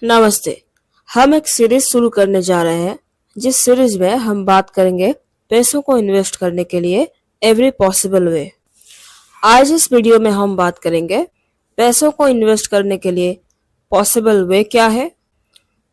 नमस्ते। हम एक सीरीज शुरू करने जा रहे हैं जिस सीरीज में हम बात करेंगे पैसों को इन्वेस्ट करने के लिए एवरी पॉसिबल वे। आज इस वीडियो में हम बात करेंगे पैसों को इन्वेस्ट करने के लिए पॉसिबल वे क्या है,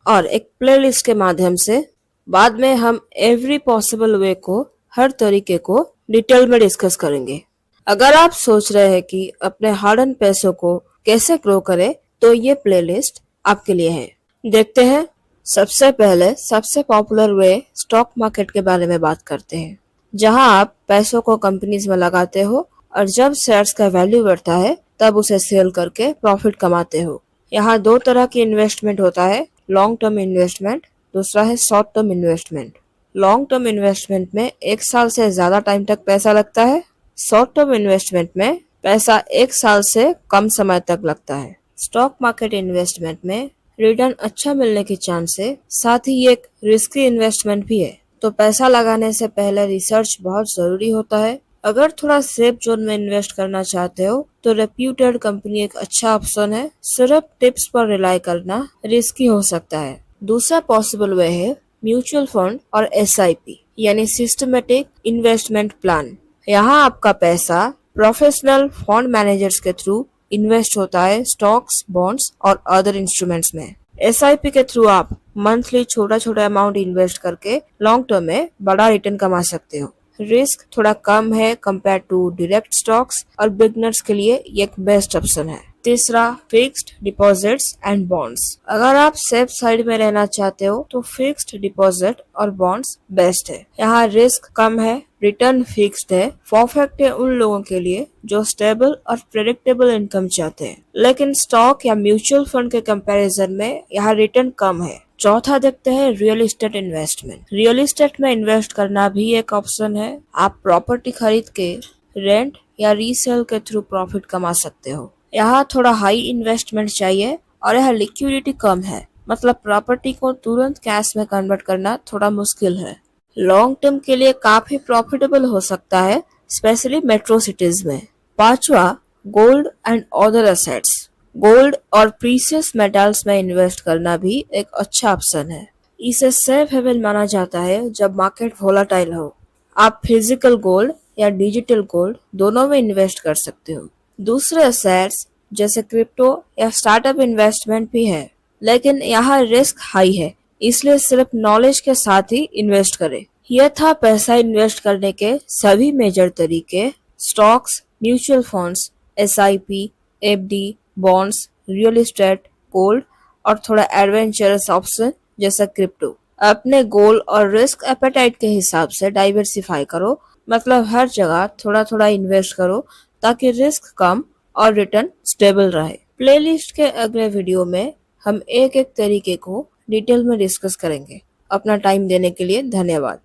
और एक प्लेलिस्ट के माध्यम से बाद में हम एवरी पॉसिबल वे को, हर तरीके को डिटेल में डिस्कस करेंगे। अगर आप सोच रहे हैं कि अपने हार्ड अर्न पैसों को कैसे ग्रो करें तो ये प्लेलिस्ट आपके लिए है। देखते हैं, सबसे पहले सबसे पॉपुलर वे स्टॉक मार्केट के बारे में बात करते हैं, जहां आप पैसों को कंपनीज में लगाते हो और जब शेयर्स का वैल्यू बढ़ता है तब उसे सेल करके प्रॉफिट कमाते हो। यहाँ दो तरह की इन्वेस्टमेंट होता है, लॉन्ग टर्म इन्वेस्टमेंट, दूसरा है short term investment. Long term investment में 1 साल से ज्यादा टाइम तक पैसा लगता है। शॉर्ट टर्म इन्वेस्टमेंट में पैसा 1 साल से कम समय तक लगता है। स्टॉक मार्केट इन्वेस्टमेंट में रिटर्न अच्छा मिलने की चांस है, साथ ही एक रिस्की इन्वेस्टमेंट भी है, तो पैसा लगाने से पहले रिसर्च बहुत जरूरी होता है। अगर थोड़ा सेफ जोन में इन्वेस्ट करना चाहते हो तो रेप्यूटेड कंपनी एक अच्छा ऑप्शन है। सिर्फ टिप्स पर रिलाई करना रिस्की हो सकता है। दूसरा पॉसिबल वे है म्यूचुअल फंड और SIP यानी सिस्टमेटिक इन्वेस्टमेंट प्लान। यहाँ आपका पैसा प्रोफेशनल फंड मैनेजर्स के थ्रू इन्वेस्ट होता है स्टॉक्स, बॉन्ड्स और अदर इंस्ट्रूमेंट्स में। SIP के थ्रू आप मंथली छोटा छोटा अमाउंट इन्वेस्ट करके लॉन्ग टर्म में बड़ा रिटर्न कमा सकते हो। रिस्क थोड़ा कम है कंपेयर टू डायरेक्ट स्टॉक्स और बिगनर्स के लिए ये एक बेस्ट ऑप्शन है। तीसरा, फिक्स्ड डिपॉजिट्स एंड बॉन्ड्स। अगर आप सेफ साइड में रहना चाहते हो तो फिक्स्ड डिपॉजिट और बॉन्ड्स बेस्ट है। यहाँ रिस्क कम है, रिटर्न फिक्स्ड है। परफेक्ट है उन लोगों के लिए जो स्टेबल और प्रेडिक्टेबल इनकम चाहते हैं, लेकिन स्टॉक या म्यूचुअल फंड के कंपैरिजन में यहाँ रिटर्न कम है। चौथा देखते हैं real estate investment. Real estate में इन्वेस्ट करना भी एक ऑप्शन है। आप प्रॉपर्टी खरीद के रेंट या रीसेल के थ्रू प्रॉफिट कमा सकते हो। यहाँ थोड़ा हाई इन्वेस्टमेंट चाहिए और यहाँ लिक्विडिटी कम है, मतलब प्रॉपर्टी को तुरंत कैश में कन्वर्ट करना थोड़ा मुश्किल है। लॉन्ग टर्म के लिए काफी प्रॉफिटेबल हो सकता है, स्पेशली मेट्रो सिटीज में। पांचवा, gold and other assets. Gold और प्रीशियस मेटल्स में इन्वेस्ट करना भी एक अच्छा ऑप्शन है। इसे सेफ हेवन माना जाता है जब मार्केट वोलेटाइल हो। आप फिजिकल गोल्ड या डिजिटल गोल्ड दोनों में इन्वेस्ट कर सकते हो। दूसरे एसेट्स जैसे क्रिप्टो या स्टार्टअप इन्वेस्टमेंट भी है, लेकिन यहाँ रिस्क हाई है, इसलिए सिर्फ नॉलेज के साथ ही इन्वेस्ट करें। यह था पैसा इन्वेस्ट करने के सभी मेजर तरीके: stocks, mutual funds, SIP, FD, bonds, real estate, gold और थोड़ा एडवेंचरस ऑप्शन जैसा क्रिप्टो। अपने गोल और रिस्क एपेटाइट के हिसाब से डाइवर्सिफाई करो, मतलब हर जगह थोड़ा थोड़ा इन्वेस्ट करो ताकि रिस्क कम और रिटर्न स्टेबल रहे। प्लेलिस्ट के अगले वीडियो में हम एक एक तरीके को डिटेल में डिस्कस करेंगे। अपना टाइम देने के लिए धन्यवाद।